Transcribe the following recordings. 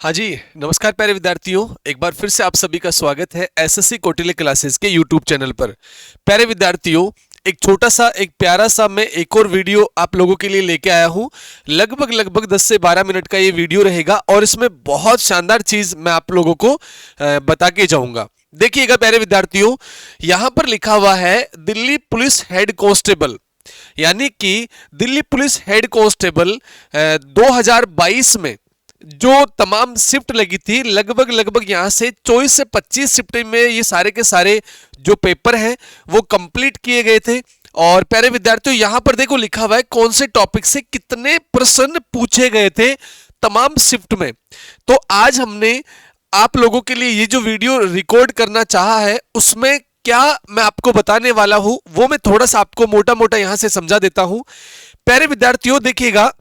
हाँ जी, नमस्कार प्यारे विद्यार्थियों। एक बार फिर से आप सभी का स्वागत है एसएससी कौटिल्य क्लासेस के यूट्यूब चैनल पर। प्यारे विद्यार्थियों, एक छोटा सा एक प्यारा सा मैं एक और वीडियो आप लोगों के लिए लेके आया हूँ। लगभग 10 से 12 मिनट का ये वीडियो रहेगा और इसमें बहुत शानदार चीज मैं आप लोगों को बता के जाऊंगा। देखिएगा प्यारे विद्यार्थियों, यहाँ पर लिखा हुआ है दिल्ली पुलिस हेड कांस्टेबल, यानी कि दिल्ली पुलिस हेड कांस्टेबल 2022 में जो तमाम शिफ्ट लगी थी, लगभग यहां से 24 से 25 शिफ्ट में ये सारे के सारे जो पेपर हैं वो कंप्लीट किए गए थे। और प्यारे विद्यार्थियों, यहां पर देखो लिखा हुआ है कौन से टॉपिक से कितने प्रश्न पूछे गए थे तमाम शिफ्ट में। तो आज हमने आप लोगों के लिए ये जो वीडियो रिकॉर्ड करना चाहा है, उसमें क्या मैं आपको बताने वाला हूं वो मैं थोड़ा सा आपको मोटा मोटा यहां से समझा देता हूं। प्यारे विद्यार्थियों, देखिएगा,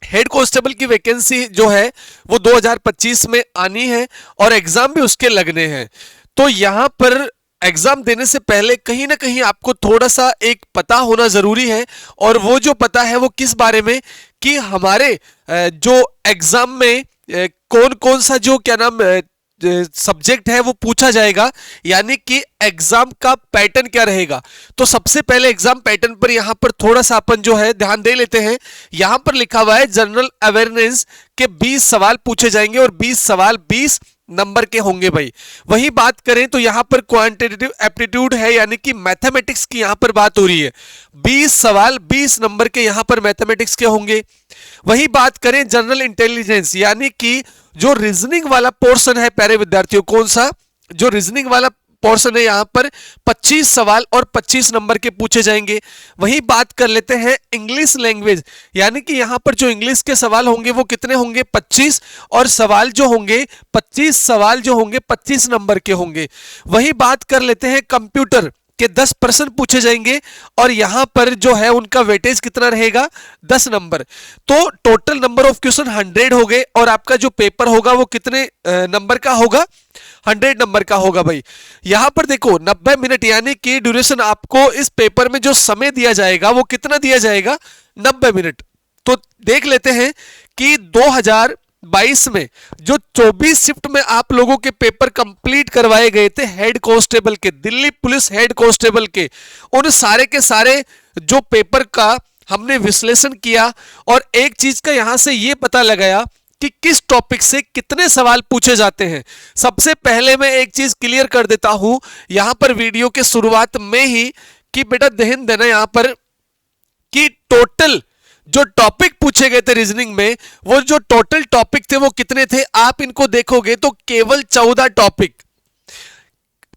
हेड कांस्टेबल की वैकेंसी जो है वो 2025 में आनी है और एग्जाम भी उसके लगने हैं। तो यहां पर एग्जाम देने से पहले कहीं ना कहीं आपको थोड़ा सा एक पता होना जरूरी है। और वो जो पता है वो किस बारे में, कि हमारे जो एग्जाम में कौन कौन सा जो क्या नाम सब्जेक्ट है वो पूछा जाएगा, यानी कि एग्जाम का पैटर्न क्या रहेगा। तो सबसे पहले एग्जाम पैटर्न पर यहां पर थोड़ा सा अपन जो है ध्यान दे लेते हैं। यहां पर लिखा हुआ है जनरल अवेयरनेस के 20 सवाल पूछे जाएंगे और 20 सवाल 20 नंबर के होंगे भाई। वही बात करें तो यहां पर क्वांटिटेटिव एप्टीट्यूड है, यानी कि मैथमेटिक्स की यहां पर बात हो रही है। 20 सवाल 20 नंबर के यहां पर मैथमेटिक्स के होंगे। वही बात करें जनरल इंटेलिजेंस, यानी कि जो रीजनिंग वाला पोर्शन है प्यारे विद्यार्थियों, कौन सा जो रीजनिंग वाला पोर्शन है, यहां पर 25 सवाल और 25 नंबर के पूछे जाएंगे। वही बात कर लेते हैं इंग्लिश लैंग्वेज, यानी कि यहां पर जो इंग्लिश के सवाल होंगे वो कितने होंगे, 25, और सवाल जो होंगे 25 सवाल जो होंगे 25 नंबर के होंगे। वही बात कर लेते हैं कंप्यूटर के 10 प्रश्न पूछे जाएंगे और यहां पर जो है उनका वेटेज कितना रहेगा, 10 नंबर। तो टोटल नंबर ऑफ क्वेश्चन 100 हो गए और आपका जो पेपर होगा वो कितने नंबर का होगा, 100 नंबर का होगा भाई। यहां पर देखो 90 मिनट, यानी कि ड्यूरेशन आपको इस पेपर में जो समय दिया जाएगा वो कितना दिया जाएगा, 90 मिनट। तो देख लेते हैं कि 2022 में जो 24 शिफ्ट में आप लोगों के पेपर कंप्लीट करवाए गए थे हेड कांस्टेबल के, दिल्ली पुलिस हेड कांस्टेबल के, उन सारे के सारे जो पेपर का हमने विश्लेषण किया और एक चीज का यहां से यह पता लगाया कि किस टॉपिक से कितने सवाल पूछे जाते हैं। सबसे पहले मैं एक चीज क्लियर कर देता हूं यहां पर वीडियो के शुरुआत में ही, कि बेटा ध्यान देना यहां पर कि टोटल जो टॉपिक पूछे गए थे रीजनिंग में, वो जो टोटल टॉपिक थे वो कितने थे, आप इनको देखोगे तो केवल 14 टॉपिक।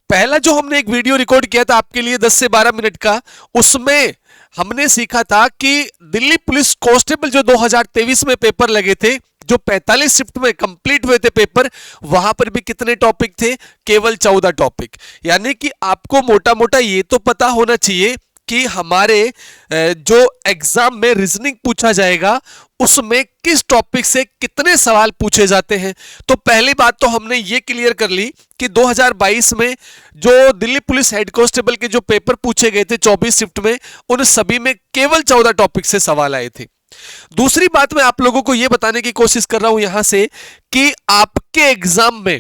पहला जो हमने एक वीडियो रिकॉर्ड किया था आपके लिए 10 से 12 मिनट का, उसमें हमने सीखा था कि दिल्ली पुलिस कांस्टेबल जो 2023 में पेपर लगे थे, जो 45 शिफ्ट में कंप्लीट हुए थे पेपर, वहां पर भी कितने टॉपिक थे, केवल 14 टॉपिक। यानी कि आपको मोटा मोटा ये तो पता होना चाहिए कि हमारे जो एग्जाम में रीजनिंग पूछा जाएगा उसमें किस टॉपिक से कितने सवाल पूछे जाते हैं। तो पहली बात तो हमने ये क्लियर कर ली कि 2022 में जो दिल्ली पुलिस हेड कांस्टेबल के जो पेपर पूछे गए थे 24 शिफ्ट में, उन सभी में केवल 14 टॉपिक से सवाल आए थे। दूसरी बात मैं आप लोगों को यह बताने की कोशिश कर रहा हूं यहां से कि आपके एग्जाम में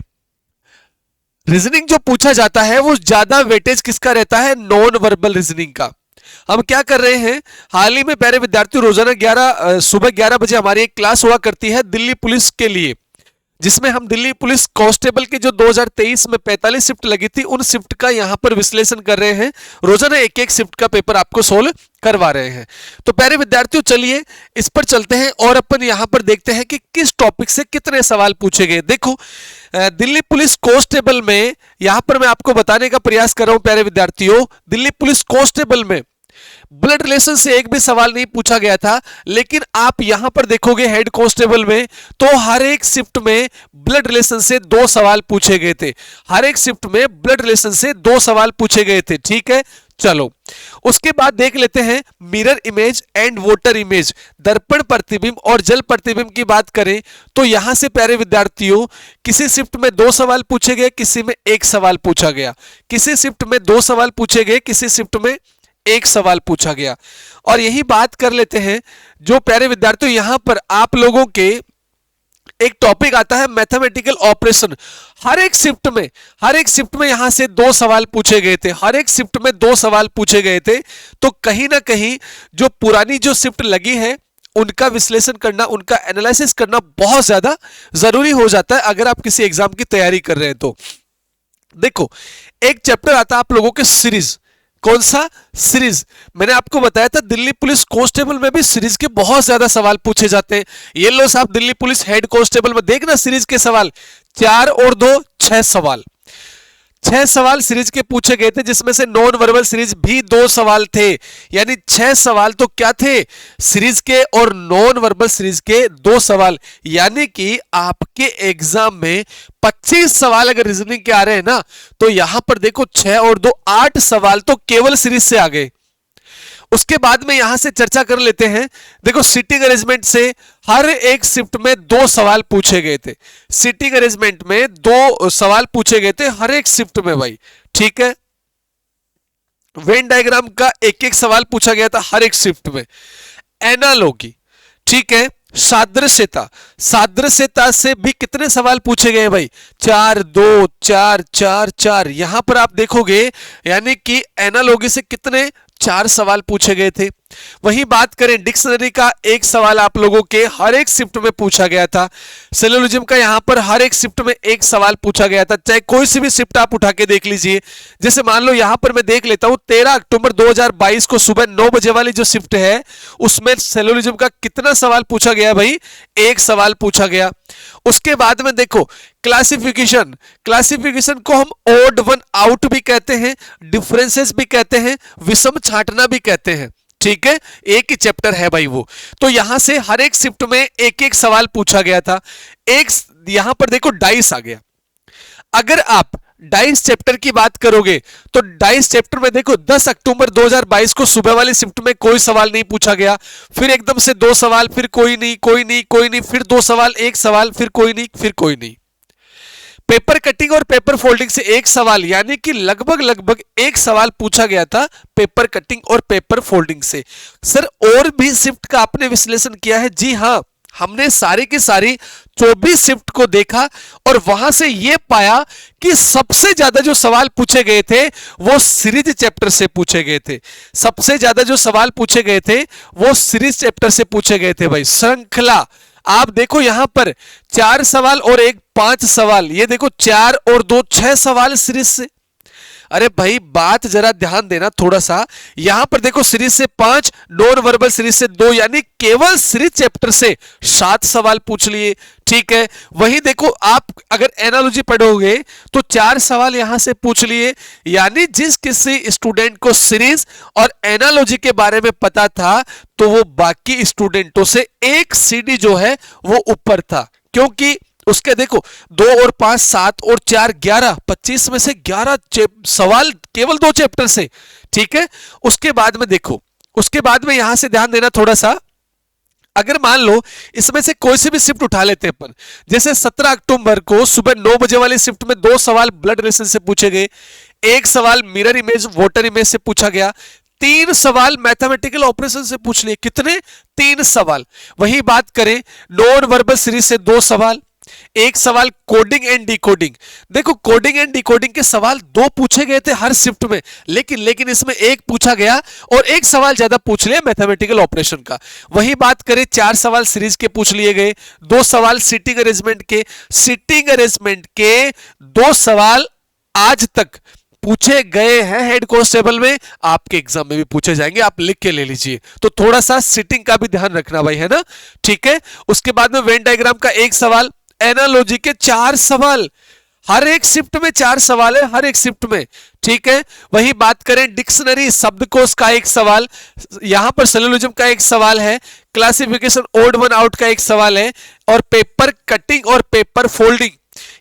रीजनिंग जो पूछा जाता है वो ज्यादा वेटेज किसका रहता है, नॉन वर्बल रीजनिंग का। हम क्या कर रहे हैं, हाल ही में प्यारे विद्यार्थियों रोजाना सुबह 11 बजे हमारी एक क्लास हुआ करती है दिल्ली पुलिस के लिए, जिसमें हम दिल्ली पुलिस कांस्टेबल के जो 2023 में 45 शिफ्ट लगी थी उन शिफ्ट का यहां पर विश्लेषण कर रहे हैं। रोजाना एक एक शिफ्ट का पेपर आपको सोल्व करवा रहे हैं। तो प्यारे विद्यार्थियों चलिए इस पर चलते हैं और अपन यहां पर देखते हैं कि किस टॉपिक से कितने सवाल पूछे गए। देखो दिल्ली पुलिस कांस्टेबल में यहां पर मैं आपको बताने का प्रयास कर रहा हूं प्यारे विद्यार्थियों, दिल्ली पुलिस कांस्टेबल में ब्लड रिलेशन से एक भी सवाल नहीं पूछा गया था, लेकिन आप यहां पर देखोगे हेड कांस्टेबल में तो हर एक शिफ्ट में ब्लड रिलेशन से 2 सवाल पूछे गए थे। हर एक शिफ्ट में ब्लड रिलेशन से 2 सवाल पूछे गए थे। ठीक है, चलो उसके बाद देख लेते हैं mirror image and water image, दर्पण प्रतिबिंब और जल प्रतिबिंब की बात करें तो यहां से प्यारे विद्यार्थियों किसी शिफ्ट में 2 सवाल पूछे गए, किसी में 1 सवाल पूछा गया, किसी शिफ्ट में 2 सवाल पूछे गए, किसी शिफ्ट में 1 सवाल पूछा गया। और यही बात कर लेते हैं जो प्यारे विद्यार्थियों यहां पर आप लोगों के एक टॉपिक आता है मैथमेटिकल ऑपरेशन। हर एक शिफ्ट में यहां से 2 सवाल पूछे गए थे, हर एक शिफ्ट में 2 सवाल पूछे गए थे। तो कहीं ना कहीं जो पुरानी जो शिफ्ट लगी है उनका विश्लेषण करना, उनका एनालिसिस करना बहुत ज्यादा जरूरी हो जाता है अगर आप किसी एग्जाम की तैयारी कर रहे हैं तो। देखो, एक चैप्टर आता है आप लोगों के सीरीज। कौन सा? सीरीज। मैंने आपको बताया था दिल्ली पुलिस कांस्टेबल में भी सीरीज के बहुत ज्यादा सवाल पूछे जाते हैं। ये लो साहब, दिल्ली पुलिस हेड कांस्टेबल में देखना सीरीज के सवाल 4 और 2 6 सवाल, 6 सवाल सीरीज के पूछे गए थे, जिसमें से नॉन वर्बल सीरीज भी 2 सवाल थे। यानी 6 सवाल तो क्या थे? सीरीज के, और नॉन वर्बल सीरीज के 2 सवाल। यानी कि आपके एग्जाम में 25 सवाल अगर रीजनिंग के आ रहे हैं ना, तो यहां पर देखो 6 और 2 8 सवाल तो केवल सीरीज से आ गए। उसके बाद में यहां से चर्चा कर लेते हैं। देखो, सीटिंग अरेंजमेंट से हर एक शिफ्ट में 2 सवाल पूछे गए थे। सीटिंग अरेंजमेंट में 2 सवाल पूछे गए थे हर एक शिफ्ट में भाई, ठीक है। वेन डायग्राम का एक एक सवाल पूछा गया था हर एक शिफ्ट में। एनालॉजी, ठीक है। सादृश्यता, सादृश्यता से भी कितने सवाल पूछे गए भाई? 4 2 4 4 4। यहां पर आप देखोगे यानी कि एनालॉजी से कितने 4 सवाल पूछे गए थे। वहीं बात करें डिक्शनरी का, एक सवाल आप लोगों के हर एक शिफ्ट में पूछा गया था। सिलोजिज्म का यहां पर हर एक शिफ्ट में एक सवाल पूछा गया था, चाहे कोई सी भी शिफ्ट आप उठा के देख लीजिए। जैसे मान लो यहां पर मैं देख लेता हूं 13 अक्टूबर 2022 को सुबह 9 बजे वाली जो शिफ्ट है, उसमें सिलोजिज्म का कितना सवाल पूछा गया भाई? एक सवाल पूछा गया। उसके बाद में देखो क्लासिफिकेशन, क्लासिफिकेशन को हम ओड वन आउट भी कहते हैं, डिफरेंसेस भी कहते हैं, विषम छांटना भी कहते हैं, ठीक है। एक ही चैप्टर है भाई वो। तो यहां से हर एक शिफ्ट में एक एक सवाल पूछा गया था। एक यहां पर देखो डाइस आ गया। अगर आप डाइस चैप्टर की बात करोगे तो डाइस चैप्टर में देखो 10 अक्टूबर 2022 को सुबह वाली शिफ्ट में कोई सवाल नहीं पूछा गया। फिर एकदम से 2 सवाल, फिर कोई नहीं कोई नहीं कोई नहीं, फिर 2 सवाल, 1 सवाल, फिर कोई नहीं फिर कोई नहीं। पेपर कटिंग और पेपर फोल्डिंग से 1 सवाल, यानी कि लगभग 1 सवाल पूछा गया था पेपर कटिंग और पेपर फोल्डिंग से। सर और भी शिफ्ट का आपने विश्लेषण किया है? जी हां, हमने सारी की सारी 24 शिफ्ट को देखा और वहां से यह पाया कि सबसे ज्यादा जो सवाल पूछे गए थे वो सीरीज चैप्टर से पूछे गए थे। सबसे ज्यादा जो सवाल पूछे गए थे वो सीरीज चैप्टर से पूछे गए थे भाई। श्रृंखला, आप देखो यहां पर 4 सवाल और 1 5 सवाल, ये देखो 4 और 2 6 सवाल सीरीज से। अरे भाई बात जरा ध्यान देना थोड़ा सा। यहां पर देखो सीरीज से 5, नॉन वर्बल सीरीज से 2, यानी केवल सीरीज चैप्टर से 7 सवाल पूछ लिए, ठीक है। वही देखो आप अगर एनालॉजी पढ़ोगे तो 4 सवाल यहां से पूछ लिए, यानी जिस किसी स्टूडेंट को सीरीज और एनालॉजी के बारे में पता था तो वो बाकी स्टूडेंटों से 1 सीढ़ी जो है वो ऊपर था। क्योंकि उसके देखो 2 और 5 7 और 4 11, 25 में से 11 सवाल केवल 2 चैप्टर से, ठीक है। उसके बाद में देखो, उसके बाद में यहां से ध्यान देना थोड़ा सा। अगर मान लो इसमें से कोई सी भी शिफ्ट उठा लेते हैं अपन, जैसे 17 अक्टूबर को सुबह 9 बजे वाली शिफ्ट में 2 सवाल ब्लड रिलेशन से पूछे गए, 1 सवाल मिरर इमेज वोटर इमेज से पूछा गया, 3 सवाल मैथमेटिकल ऑपरेशन से पूछ लिए। कितने? 3 सवाल। वही बात करें नॉन वर्बल सीरीज से 2 सवाल, 1 सवाल कोडिंग एंड डिकोडिंग। देखो कोडिंग एंड डिकोडिंग के सवाल 2 पूछे गए थे हर शिफ्ट में, लेकिन इसमें 1 पूछा गया और 1 सवाल ज्यादा पूछ लिया मैथमेटिकल ऑपरेशन का। वही बात करें 4 सवाल सीरीज के पूछ लिए गए, 2 सवाल सिटिंग अरेंजमेंट के। सिटिंग अरेंजमेंट के 2 सवाल आज तक पूछे गए हैं हेड कांस्टेबल में, आपके एग्जाम में भी पूछे जाएंगे, आप लिख के ले लीजिए। तो थोड़ा सा सिटिंग का भी ध्यान रखना भाई, है ना, ठीक है। उसके बाद में वेन डायग्राम का 1 सवाल, एनालॉजी के 4 सवाल, हर एक शिफ्ट में 4 सवाल है हर एक शिफ्ट में, ठीक है। वही बात करें डिक्शनरी शब्दकोश का 1 सवाल, यहां पर सिलोजिज्म का 1 सवाल है, क्लासिफिकेशन ओड वन आउट का 1 सवाल है, और पेपर कटिंग और पेपर फोल्डिंग,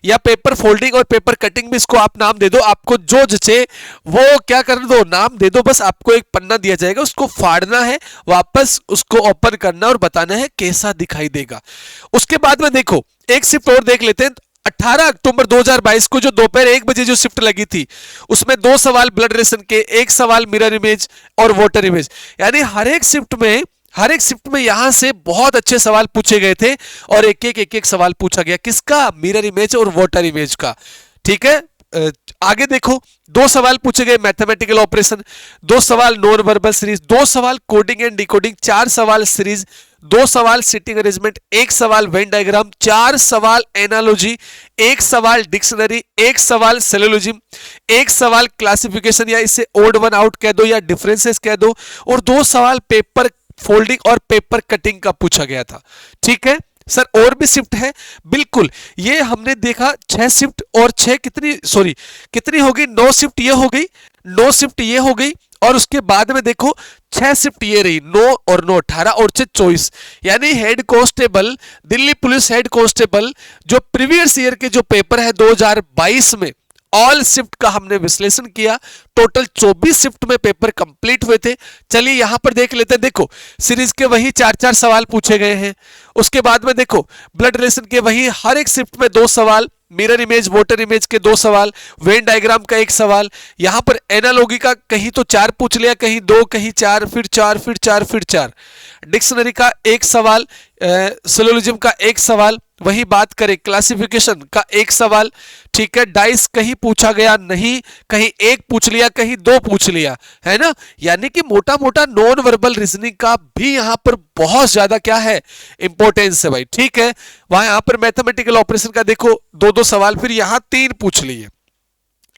या पेपर फोल्डिंग और पेपर कटिंग भी इसको आप नाम दे दो, आपको जो जचे वो क्या कर दो, नाम दे दो। बस आपको एक पन्ना दिया जाएगा, उसको फाड़ना है, वापस उसको ओपन करना और बताना है कैसा दिखाई देगा। उसके बाद में देखो एक शिफ्ट और देख लेते हैं। 18 अक्टूबर 2022 को जो दोपहर 1 बजे जो शिफ्ट लगी थी, उसमें 2 सवाल ब्लड रिलेशन के, 1 सवाल मिरर इमेज और वोटर इमेज, यानी हर एक शिफ्ट में हर एक शिफ्ट में यहां से बहुत अच्छे सवाल पूछे गए थे और एक एक सवाल पूछा गया, किसका, मिरर इमेज और वाटर इमेज का। ठीक है, आगे देखो, 2 सवाल पूछे गए मैथमेटिकल ऑपरेशन, 2 सवाल नॉन वर्बल सीरीज, 2 सवाल कोडिंग एंड डिकोडिंग, 4 सवाल सीरीज, 2 सवाल सिटिंग अरेंजमेंट, 1 सवाल वेन डायग्राम, 4 सवाल एनालॉजी, 1 सवाल डिक्शनरी, 1 सवाल सिलोजिज्म, 1 सवाल क्लासिफिकेशन या इसे ओड वन आउट कह दो या डिफरेंसेस कह दो, और 2 सवाल पेपर फोल्डिंग और पेपर कटिंग का पूछा गया था। ठीक है सर, और भी शिफ्ट है, बिल्कुल, ये हमने देखा 6 शिफ्ट और 6 कितनी होगी, 9 शिफ्ट ये हो गई, 9 शिफ्ट ये हो गई, और उसके बाद में देखो 6 शिफ्ट ये रही, 9 और 9 18 और 6 24, यानी head constable, Delhi police head constable जो प्रीवियस ईयर के जो पेपर है 2022 में, ऑल शिफ्ट का हमने विश्लेषण किया, टोटल 24 शिफ्ट में पेपर कंप्लीट हुए थे। चलिए यहां पर देख लेते हैं, देखो सीरीज के वही 4-4 सवाल पूछे गए हैं, उसके बाद में देखो ब्लड रिलेशन के वही हर एक शिफ्ट में 2 सवाल, मिरर इमेज वाटर इमेज के 2 सवाल, वेन डायग्राम का 1 सवाल, यहां पर एनालॉगी का कहीं तो 4 पूछ लिया, कहीं 2, कहीं 4, फिर 4, फिर 4, फिर 4, डिक्शनरी का 1 सवाल, सिलोजिज्म का 1 सवाल, वही बात करें क्लासिफिकेशन का 1 सवाल। ठीक है, डाइस कहीं पूछा गया नहीं, कहीं 1 पूछ लिया, कहीं 2 पूछ लिया, है ना, यानी कि मोटा मोटा नॉन वर्बल रीजनिंग का भी यहां पर बहुत ज्यादा क्या है, इंपॉर्टेंस है भाई। ठीक है, वहां यहां पर मैथमेटिकल ऑपरेशन का देखो 2-2 सवाल, फिर यहां 3 पूछ लिए,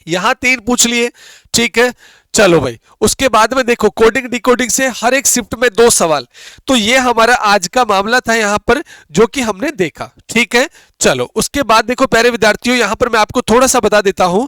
यहां 3 पूछ लिए। ठीक है, चलो भाई, उसके बाद में देखो कोडिंग डिकोडिंग से हर एक शिफ्ट में 2 सवाल, तो ये हमारा आज का मामला था यहां पर जो कि हमने देखा। ठीक है, चलो उसके बाद देखो प्यारे विद्यार्थियों, यहां पर मैं आपको थोड़ा सा बता देता हूं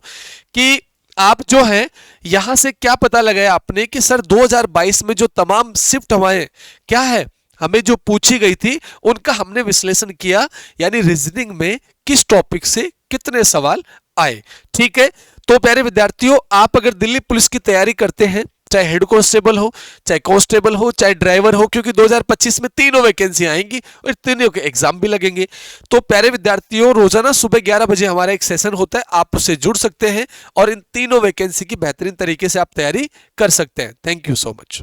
कि आप जो है यहां से क्या पता लगाया आपने कि सर 2022 में जो तमाम शिफ्ट हमारे क्या है हमें जो पूछी गई थी उनका हमने विश्लेषण किया, यानी रीजनिंग में किस टॉपिक से कितने सवाल आए। ठीक है, तो प्यारे विद्यार्थियों, आप अगर दिल्ली पुलिस की तैयारी करते हैं, चाहे हेड कांस्टेबल हो, चाहे कांस्टेबल हो, चाहे ड्राइवर हो, क्योंकि 2025 में तीनों वैकेंसी आएंगी और तीनों के एग्जाम भी लगेंगे, तो प्यारे विद्यार्थियों रोजाना सुबह 11 बजे हमारा एक सेशन होता है, आप उससे जुड़ सकते हैं और इन तीनों वैकेंसी की बेहतरीन तरीके से आप तैयारी कर सकते हैं। Thank you so much.